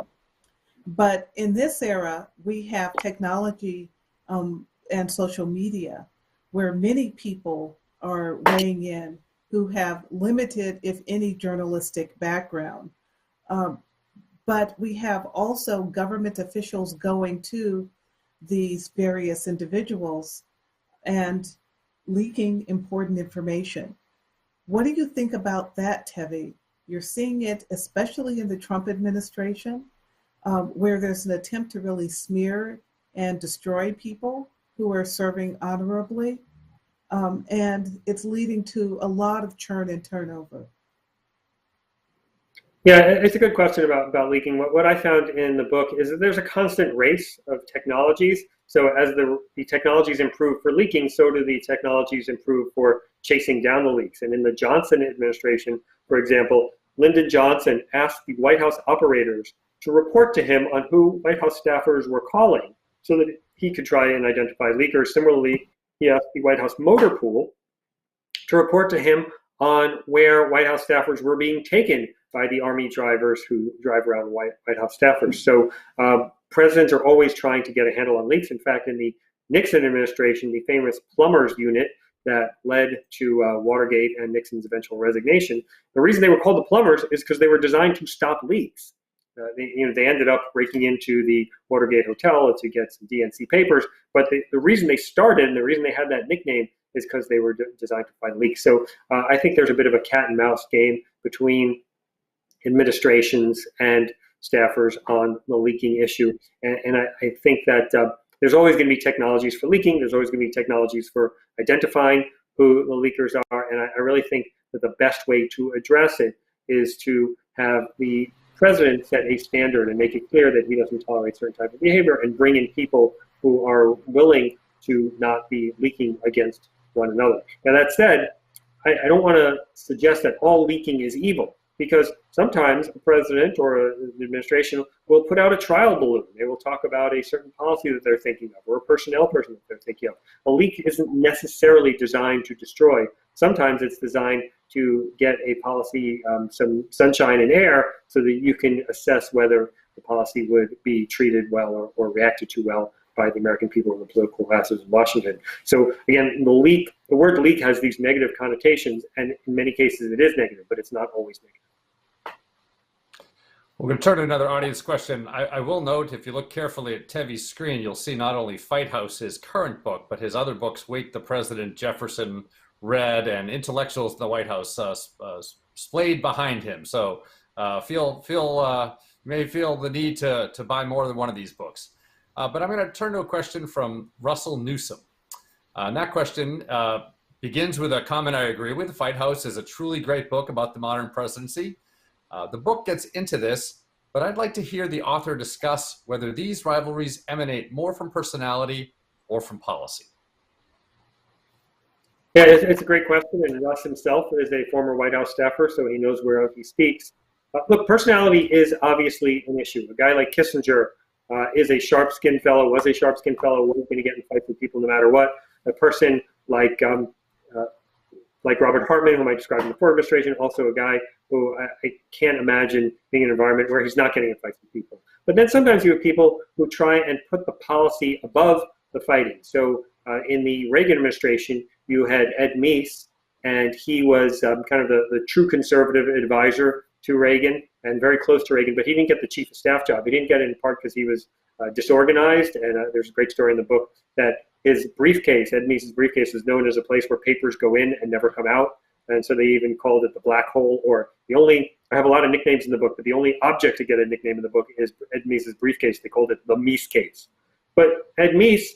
But in this era, we have technology and social media where many people are weighing in who have limited, if any, journalistic background. But we have also government officials going to these various individuals and leaking important information. What do you think about that, Tevi? You're seeing it, especially in the Trump administration, where there's an attempt to really smear and destroy people who are serving honorably. And it's leading to a lot of churn and turnover. Yeah, it's a good question about leaking. What I found in the book is that there's a constant race of technologies. So as the technologies improve for leaking, so do the technologies improve for chasing down the leaks. And in the Johnson administration, for example, Lyndon Johnson asked the White House operators to report to him on who White House staffers were calling so that he could try and identify leakers. Similarly, he asked the White House motor pool to report to him on where White House staffers were being taken by the Army drivers who drive around White House staffers. So presidents are always trying to get a handle on leaks. In fact, in the Nixon administration, the famous plumbers unit that led to Watergate and Nixon's eventual resignation, the reason they were called the plumbers is because they were designed to stop leaks. They ended up breaking into the Watergate Hotel to get some DNC papers, but the reason they started and the reason they had that nickname is because they were designed to find leaks. So I think there's a bit of a cat and mouse game between administrations and staffers on the leaking issue. And I think that there's always going to be technologies for leaking. There's always going to be technologies for identifying who the leakers are. And I really think that the best way to address it is to have the president set a standard and make it clear that he doesn't tolerate certain type of behavior and bring in people who are willing to not be leaking against one another. Now that said, I don't want to suggest that all leaking is evil, because sometimes a president or an administration will put out a trial balloon. They will talk about a certain policy that they're thinking of or a personnel person that they're thinking of. A leak isn't necessarily designed to destroy. Sometimes it's designed to get a policy some sunshine and air so that you can assess whether the policy would be treated well or reacted to well by the American people and the political classes in Washington. So again, the word leak has these negative connotations, and in many cases it is negative, but it's not always negative. We're going to turn to another audience question. I will note, if you look carefully at Tevi's screen, you'll see not only Fight House, his current book, but his other books, Wake the President, Jefferson, Red, and Intellectuals in the White House splayed behind him. So you may feel the need to buy more than one of these books. But I'm going to turn to a question from Russell Newsom. And that question begins with a comment I agree with. Fight House is a truly great book about the modern presidency. The book gets into this, but I'd like to hear the author discuss whether these rivalries emanate more from personality or from policy. Yeah, it's a great question, and Russ himself is a former White House staffer, so he knows where he speaks. Look, personality is obviously an issue. A guy like Kissinger is a sharp-skinned fellow, was a sharp-skinned fellow, wasn't going to get in fights with people no matter what. A person like Robert Hartman, whom I described in the Ford administration, also a guy who I can't imagine being in an environment where he's not getting in fights with people. But then sometimes you have people who try and put the policy above the fighting. So in the Reagan administration, you had Ed Meese, and he was kind of the true conservative advisor to Reagan and very close to Reagan, but he didn't get the chief of staff job. He didn't get it in part because he was disorganized, and there's a great story in the book that his briefcase, Ed Meese's briefcase, is known as a place where papers go in and never come out, and so they even called it the black hole, or I have a lot of nicknames in the book, but the only object to get a nickname in the book is Ed Meese's briefcase. They called it the Meese case. But Ed Meese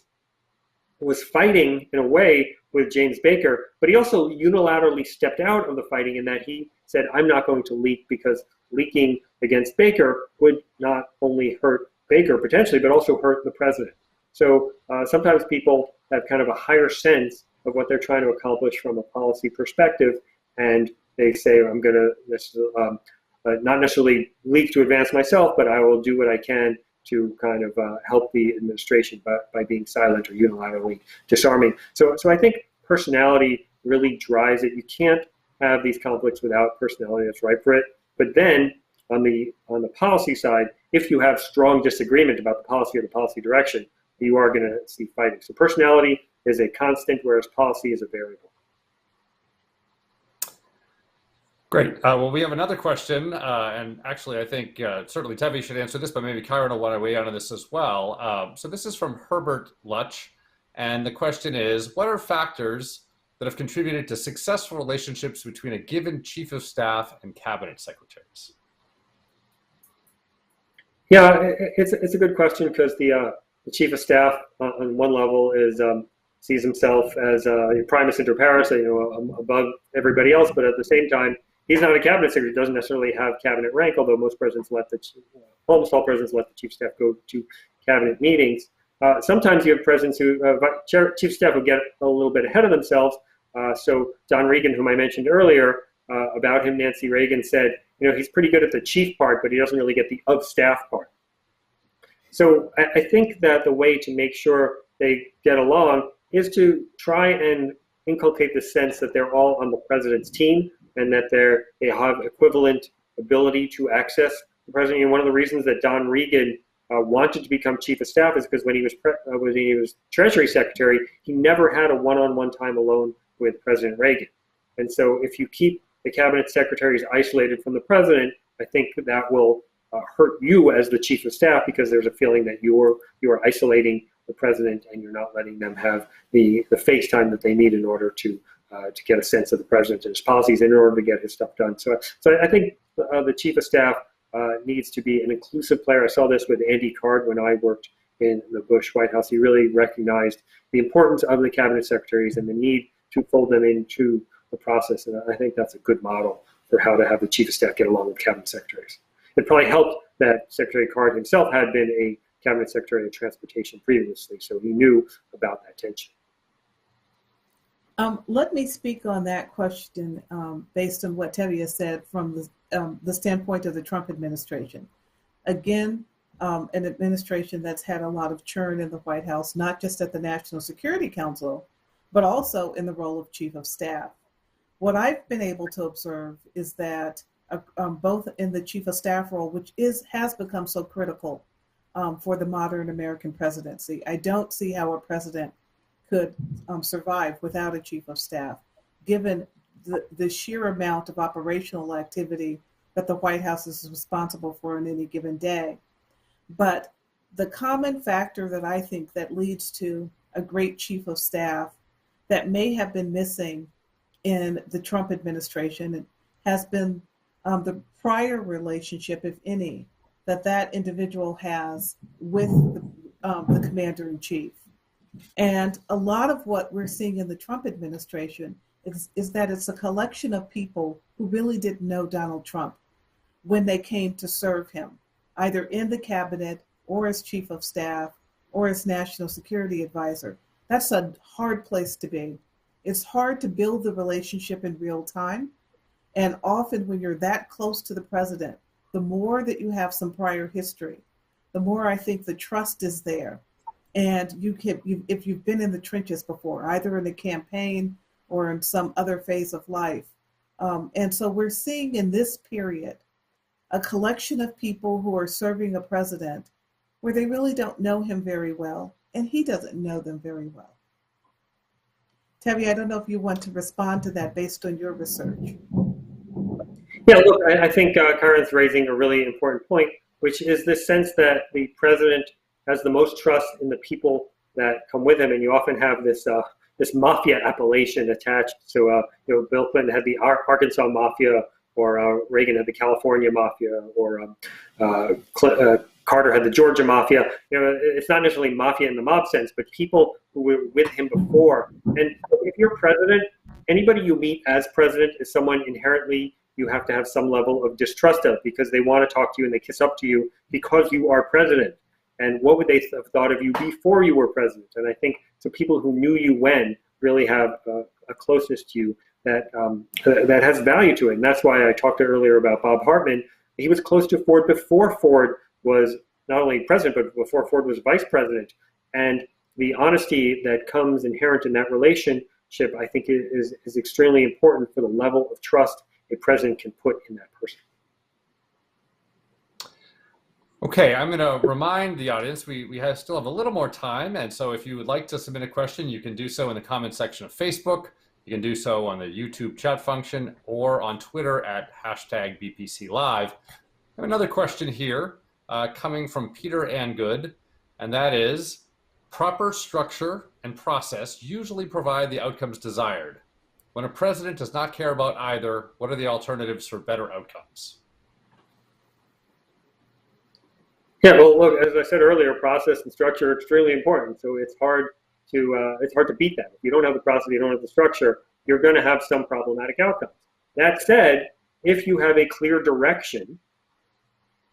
was fighting in a way with James Baker, but he also unilaterally stepped out of the fighting in that he said, I'm not going to leak, because leaking against Baker would not only hurt Baker potentially, but also hurt the president. So sometimes people have kind of a higher sense of what they're trying to accomplish from a policy perspective, and they say, I'm going to not necessarily leak to advance myself, but I will do what I can to kind of help the administration by being silent or unilaterally disarming. So I think personality really drives it. You can't have these conflicts without personality that's right for it. But then on the policy side, if you have strong disagreement about the policy or the policy direction, you are going to see fighting. So personality is a constant, whereas policy is a variable. Great. Well, we have another question, and actually I think certainly Tevi should answer this, but maybe Kyron will want to weigh in on this as well. So this is from Herbert Lutch, and the question is, what are factors that have contributed to successful relationships between a given chief of staff and cabinet secretaries? Yeah, it's a good question, because the chief of staff on one level sees himself as primus inter pares, above everybody else, but at the same time, he's not a cabinet secretary. He doesn't necessarily have cabinet rank, although most presidents almost all presidents let the chief of staff go to cabinet meetings. Sometimes you have presidents who, chief of staff who get a little bit ahead of themselves. So Don Regan, whom I mentioned earlier, about him, Nancy Reagan said, he's pretty good at the chief part, but he doesn't really get the of staff part. So I think that the way to make sure they get along is to try and inculcate the sense that they're all on the president's team, and that they have equivalent ability to access the president. And one of the reasons that Don Regan wanted to become chief of staff is because when he was Treasury Secretary, he never had a one-on-one time alone with President Reagan. And so if you keep the cabinet secretaries isolated from the president, I think that will hurt you as the chief of staff, because there's a feeling that you are isolating the president and you're not letting them have the face time that they need in order to get a sense of the president and his policies in order to get his stuff done. So I think the chief of staff needs to be an inclusive player. I saw this with Andy Card when I worked in the Bush White House. He really recognized the importance of the cabinet secretaries and the need to fold them into the process. And I think that's a good model for how to have the chief of staff get along with cabinet secretaries. It probably helped that Secretary Card himself had been a cabinet secretary of transportation previously, so he knew about that tension. Let me speak on that question based on what Tevi has said from the standpoint of the Trump administration. Again, an administration that's had a lot of churn in the White House, not just at the National Security Council, but also in the role of chief of staff. what I've been able to observe is that both in the chief of staff role, which has become so critical for the modern American presidency, I don't see how a president could survive without a chief of staff, given the sheer amount of operational activity that the White House is responsible for in any given day. But the common factor that I think that leads to a great chief of staff that may have been missing in the Trump administration has been the prior relationship, if any, that individual has with the commander-in-chief. And a lot of what we're seeing in the Trump administration is that it's a collection of people who really didn't know Donald Trump when they came to serve him, either in the cabinet or as chief of staff or as national security advisor. That's a hard place to be. It's hard to build the relationship in real time. And often when you're that close to the president, the more that you have some prior history, the more I think the trust is there. And if you've been in the trenches before, either in a campaign or in some other phase of life. And so we're seeing in this period a collection of people who are serving a president where they really don't know him very well, and he doesn't know them very well. Tabby, I don't know if you want to respond to that based on your research. Yeah, look, I think Karen's raising a really important point, which is this sense that the president has the most trust in the people that come with him, and you often have this mafia appellation attached. So, Bill Clinton had the Arkansas Mafia, or Reagan had the California Mafia, or Carter had the Georgia Mafia. It's not necessarily mafia in the mob sense, but people who were with him before. And if you're president, anybody you meet as president is someone inherently you have to have some level of distrust of, because they want to talk to you and they kiss up to you because you are president. And what would they have thought of you before you were president? And I think so people who knew you when really have a closeness to you that has value to it. And that's why I talked earlier about Bob Hartman. He was close to Ford before Ford was not only president, but before Ford was vice president. And the honesty that comes inherent in that relationship, I think, is extremely important for the level of trust a president can put in that person. Okay, I'm going to remind the audience we still have a little more time, and so if you would like to submit a question, you can do so in the comment section of Facebook. You can do so on the YouTube chat function or on Twitter at #BPC Live. I have another question here coming from Peter Angood, and that is, proper structure and process usually provide the outcomes desired. When a president does not care about either, what are the alternatives for better outcomes? Yeah, well, look, as I said earlier, process and structure are extremely important. So it's hard to beat that. If you don't have the process, you don't have the structure, you're going to have some problematic outcomes. That said, if you have a clear direction,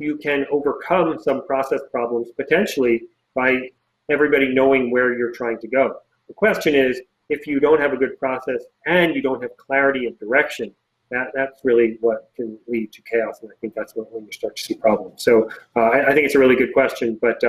you can overcome some process problems potentially by everybody knowing where you're trying to go. The question is, if you don't have a good process and you don't have clarity of direction, that's really what can lead to chaos. And I think that's when you start to see problems. So I think it's a really good question, but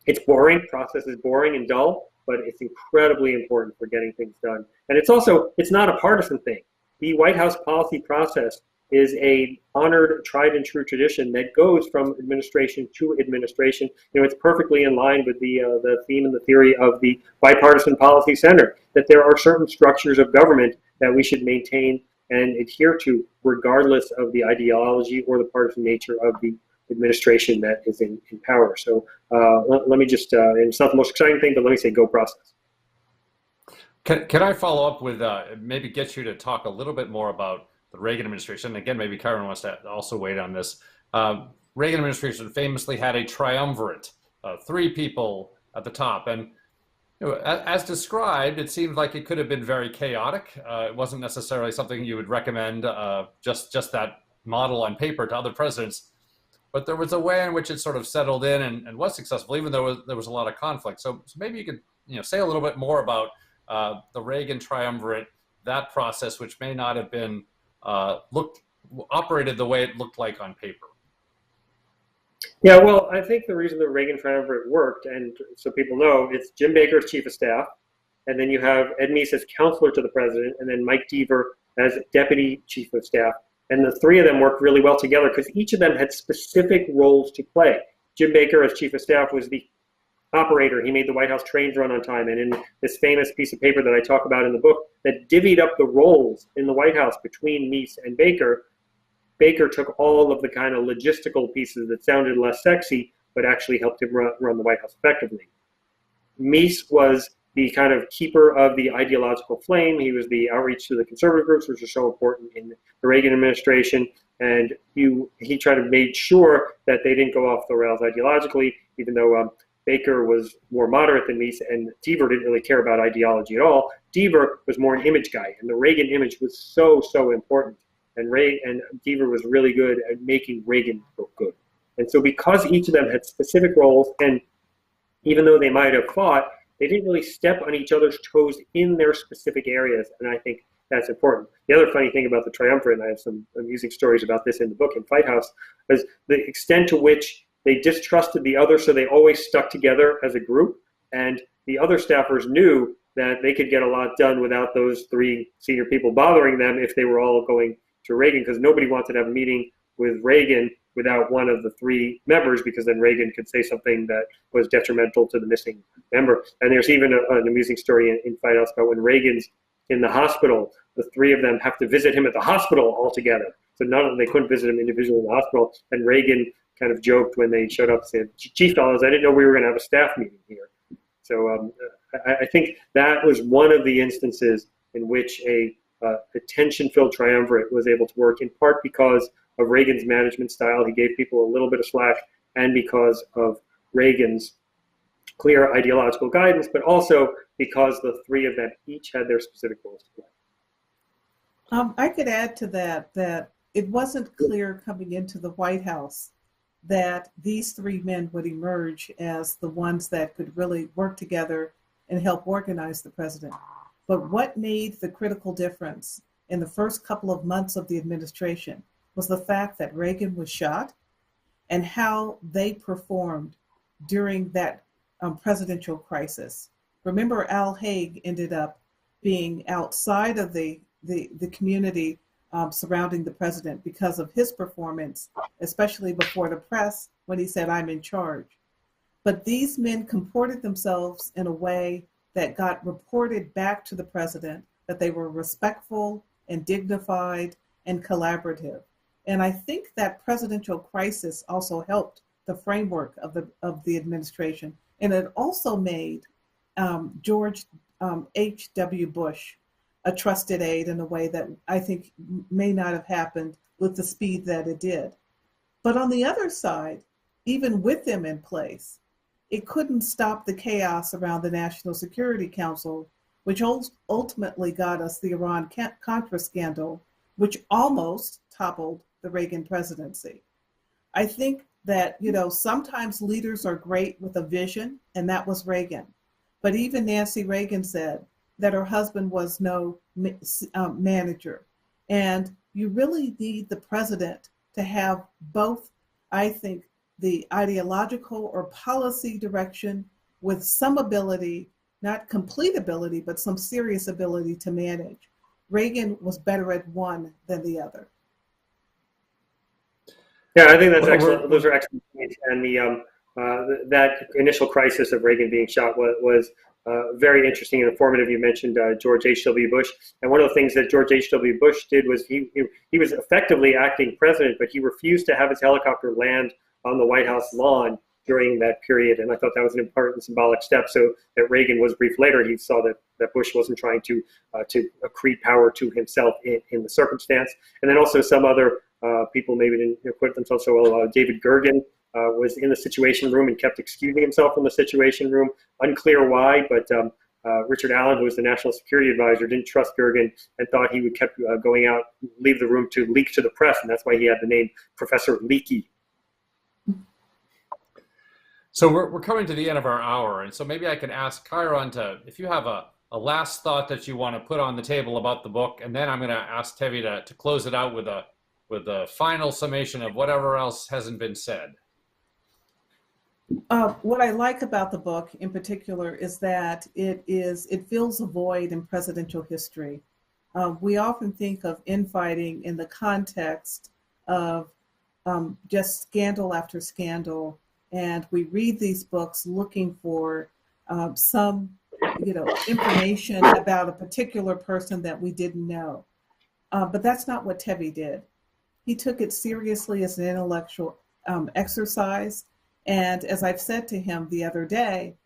it's boring. Process is boring and dull, but it's incredibly important for getting things done. And it's not a partisan thing. The White House policy process is a honored, tried and true tradition that goes from administration to administration. It's perfectly in line with the theme and the theory of the Bipartisan Policy Center, that there are certain structures of government that we should maintain and adhere to regardless of the ideology or the partisan nature of the administration that is in power. So let me just, and it's not the most exciting thing, but let me say go process. Can I follow up with maybe get you to talk a little bit more about the Reagan administration? Again, maybe Karen wants to also weigh in on this. Reagan administration famously had a triumvirate, 3 people at the top. And as described, it seemed like it could have been very chaotic. It wasn't necessarily something you would recommend, just that model on paper, to other presidents. But there was a way in which it sort of settled in and was successful, even though there was a lot of conflict. So maybe you could say a little bit more about the Reagan triumvirate, that process, which may not have been operated the way it looked like on paper. Yeah, well, I think the reason the Reagan Triumvirate worked, and so people know, it's Jim Baker as chief of staff, and then you have Ed Meese as counselor to the president, and then Mike Deaver as deputy chief of staff. And the three of them worked really well together because each of them had specific roles to play. Jim Baker as chief of staff was the operator. He made the White House trains run on time. And in this famous piece of paper that I talk about in the book that divvied up the roles in the White House between Meese and Baker, Baker took all of the kind of logistical pieces that sounded less sexy, but actually helped him run the White House effectively. Meese was the kind of keeper of the ideological flame. He was the outreach to the conservative groups, which was so important in the Reagan administration. And he tried to make sure that they didn't go off the rails ideologically, even though Baker was more moderate than Meese, and Deaver didn't really care about ideology at all. Deaver was more an image guy, and the Reagan image was so important. And Deaver was really good at making Reagan look good. And so because each of them had specific roles, and even though they might have fought, they didn't really step on each other's toes in their specific areas, and I think that's important. The other funny thing about the Triumvirate, and I have some amusing stories about this in the book in Fight House, is the extent to which they distrusted the other, so they always stuck together as a group, and the other staffers knew that they could get a lot done without those three senior people bothering them if they were all going to Reagan, because nobody wanted to have a meeting with Reagan without one of the three members, because then Reagan could say something that was detrimental to the missing member. And there's even an amusing story in Fight House about when Reagan's in the hospital, the three of them have to visit him at the hospital all together. So they couldn't visit him individually in the hospital. And Reagan kind of joked when they showed up and said, "Gee, fellas, I didn't know we were going to have a staff meeting here." So I think that was one of the instances in which a tension-filled triumvirate was able to work, in part because of Reagan's management style. He gave people a little bit of slack, and because of Reagan's clear ideological guidance, but also because the three of them each had their specific roles to play. I could add to that it wasn't clear coming into the White House that these three men would emerge as the ones that could really work together and help organize the president. But what made the critical difference in the first couple of months of the administration was the fact that Reagan was shot and how they performed during that presidential crisis. Remember, Al Haig ended up being outside of the community surrounding the president because of his performance, especially before the press when he said, "I'm in charge." But these men comported themselves in a way that got reported back to the president, that they were respectful and dignified and collaborative. And I think that presidential crisis also helped the framework of the administration. And it also made George H.W. Bush a trusted aide in a way that I think may not have happened with the speed that it did. But on the other side, even with them in place, it couldn't stop the chaos around the National Security Council, which ultimately got us the Iran-Contra Scandal, which almost toppled the Reagan presidency. I think that, sometimes leaders are great with a vision, and that was Reagan. But even Nancy Reagan said that her husband was no manager. And you really need the president to have both, I think, the ideological or policy direction with some ability, not complete ability, but some serious ability to manage. Reagan was better at one than the other. Yeah, I think that's excellent. Those are excellent points. And that initial crisis of Reagan being shot was very interesting and informative. You mentioned George H.W. Bush. And one of the things that George H.W. Bush did was he was effectively acting president, but he refused to have his helicopter land on the White House lawn during that period. And I thought that was an important symbolic step, so that Reagan was briefed later. He saw that Bush wasn't trying to accrete power to himself in the circumstance. And then also some other people maybe didn't acquit themselves so well. David Gergen was in the Situation Room and kept excusing himself from the Situation Room. Unclear why, but Richard Allen, who was the National Security Advisor, didn't trust Gergen and thought he would kept going out, leave the room to leak to the press, and that's why he had the name Professor Leaky. So we're coming to the end of our hour, and so maybe I can ask Chiron if you have a last thought that you want to put on the table about the book, and then I'm going to ask Tevi to close it out with a final summation of whatever else hasn't been said. What I like about the book in particular is that it fills a void in presidential history. We often think of infighting in the context of just scandal after scandal, and we read these books looking for some, information about a particular person that we didn't know. But that's not what Tevi did. He took it seriously as an intellectual exercise. And as I've said to him the other day,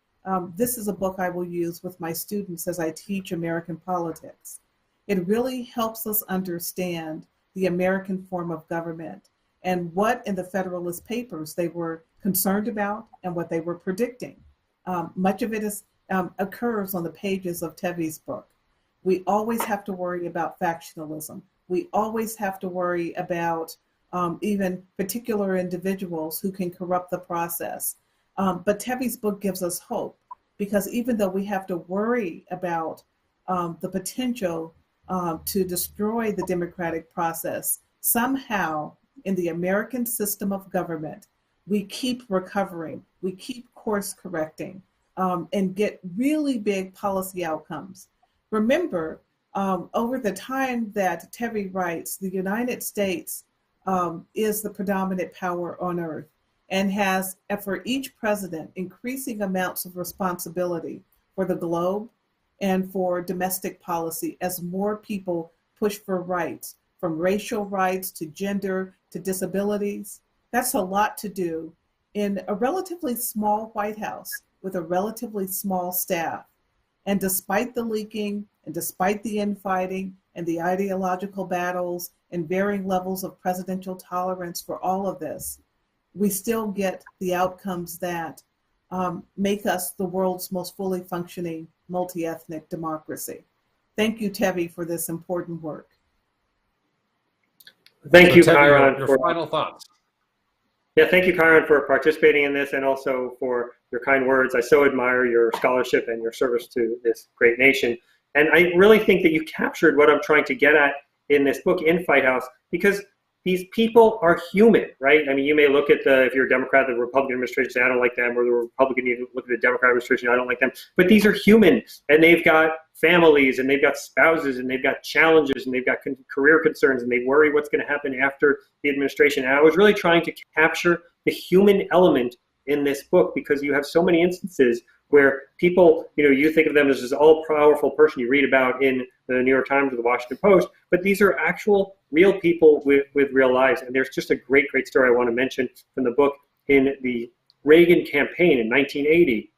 this is a book I will use with my students as I teach American politics. It really helps us understand the American form of government and what in the Federalist Papers they were concerned about and what they were predicting. Much of it occurs on the pages of Tevi's book. We always have to worry about factionalism. We always have to worry about even particular individuals who can corrupt the process. But Tevi's book gives us hope, because even though we have to worry about the potential to destroy the democratic process, somehow in the American system of government, we keep recovering, we keep course correcting, and get really big policy outcomes. Remember, over the time that Tevi writes, the United States is the predominant power on earth and has, for each president, increasing amounts of responsibility for the globe and for domestic policy as more people push for rights, from racial rights to gender to disabilities. That's a lot to do in a relatively small White House with a relatively small staff. And despite the leaking and despite the infighting and the ideological battles and varying levels of presidential tolerance for all of this, we still get the outcomes that make us the world's most fully functioning multi-ethnic democracy. Thank you, Tevi, for this important work. Thank you, Tevi, Chiron. your final thoughts. Yeah, thank you, Chiron, for participating in this and also for your kind words. I so admire your scholarship and your service to this great nation. And I really think that you captured what I'm trying to get at in this book, In Fight House, because these people are human, right? I mean, you may look at if you're a Democrat, the Republican administration, say, I don't like them, or the Republican, you look at the Democrat administration, I don't like them. But these are human, and they've got families, and they've got spouses, and they've got challenges, and they've got career concerns, and they worry what's going to happen after the administration. And I was really trying to capture the human element in this book, because you have so many instances where people, you think of them as this all-powerful person you read about in the New York Times or the Washington Post, but these are actual real people with real lives. And there's just a great, great story I want to mention from the book. In the Reagan campaign in 1980,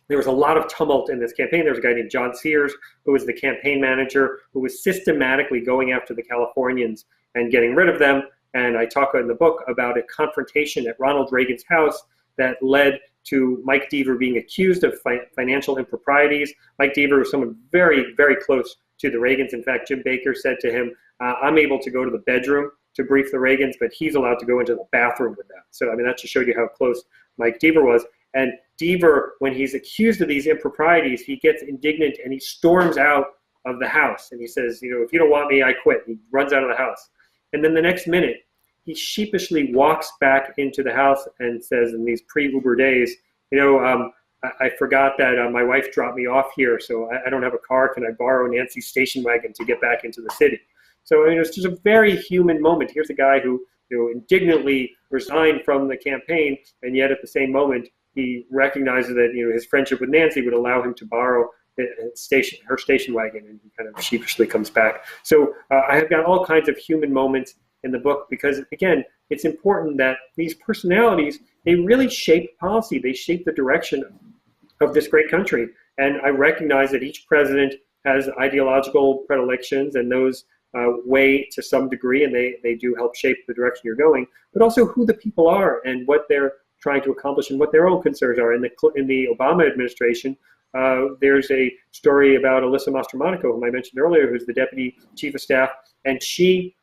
there was a lot of tumult in this campaign. There was a guy named John Sears, who was the campaign manager, who was systematically going after the Californians and getting rid of them. And I talk in the book about a confrontation at Ronald Reagan's house that led to Mike Deaver being accused of financial improprieties. Mike Deaver was someone very, very close to the Reagans. In fact, Jim Baker said to him, I'm able to go to the bedroom to brief the Reagans, but he's allowed to go into the bathroom with them. So, I mean, that just showed you how close Mike Deaver was. And Deaver, when he's accused of these improprieties, he gets indignant and he storms out of the house. And he says, if you don't want me, I quit. He runs out of the house. And then the next minute, he sheepishly walks back into the house and says, in these pre-Uber days, I forgot that my wife dropped me off here, so I don't have a car. Can I borrow Nancy's station wagon to get back into the city? So, it's just a very human moment. Here's a guy who, indignantly resigned from the campaign, and yet at the same moment, he recognizes that, his friendship with Nancy would allow him to borrow her station wagon, and he kind of sheepishly comes back. So I have got all kinds of human moments in the book, because again, it's important that these personalities, they really shape policy. They shape the direction of this great country. And I recognize that each president has ideological predilections, and those weigh to some degree, and they do help shape the direction you're going, but also who the people are and what they're trying to accomplish and what their own concerns are. In the Obama administration, there's a story about Alyssa Mastromonaco, whom I mentioned earlier, who's the deputy chief of staff, and she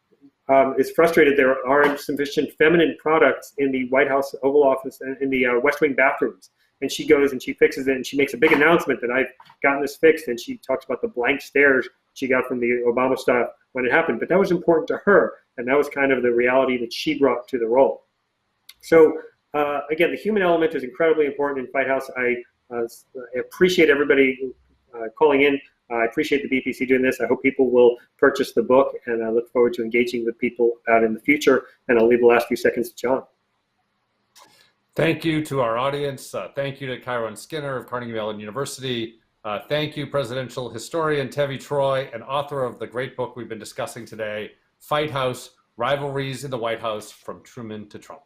is frustrated there aren't sufficient feminine products in the White House Oval Office and in the West Wing bathrooms. And she goes and she fixes it, and she makes a big announcement that I've gotten this fixed, and she talks about the blank stares she got from the Obama staff when it happened. But that was important to her, and that was kind of the reality that she brought to the role. So again, the human element is incredibly important in Fight House. I appreciate everybody calling in. I appreciate the BPC doing this. I hope people will purchase the book, and I look forward to engaging with people about it in the future. And I'll leave the last few seconds to John. Thank you to our audience. Thank you to Chiron Skinner of Carnegie Mellon University. Thank you, presidential historian Tevi Troy, and author of the great book we've been discussing today, Fight House, Rivalries in the White House from Truman to Trump.